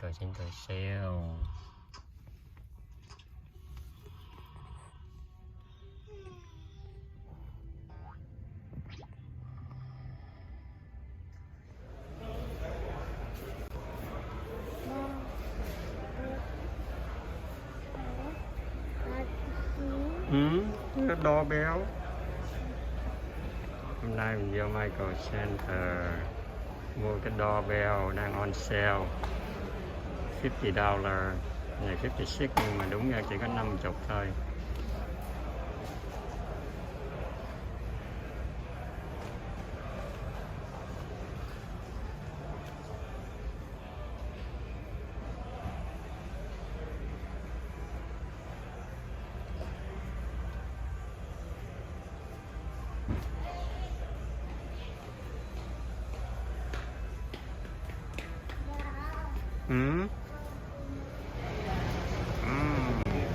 Michael Center Sale. Cái doorbell. Hôm nay mình vô Michael Center mua cái doorbell đang on sale $50, này 56 nhưng mà đúng ra chỉ có 50 thôi.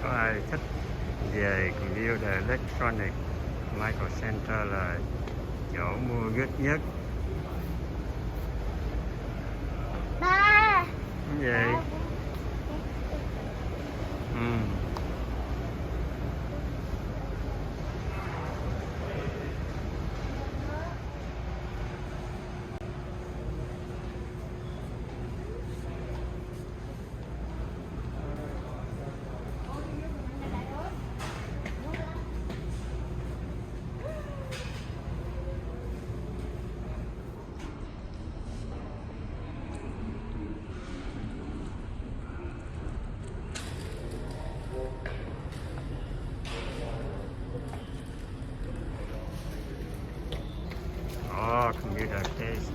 Có ai thích về computer electronic, Michael Center là chỗ mua good nhất. Ba. Cái gì? Oh, computer cases.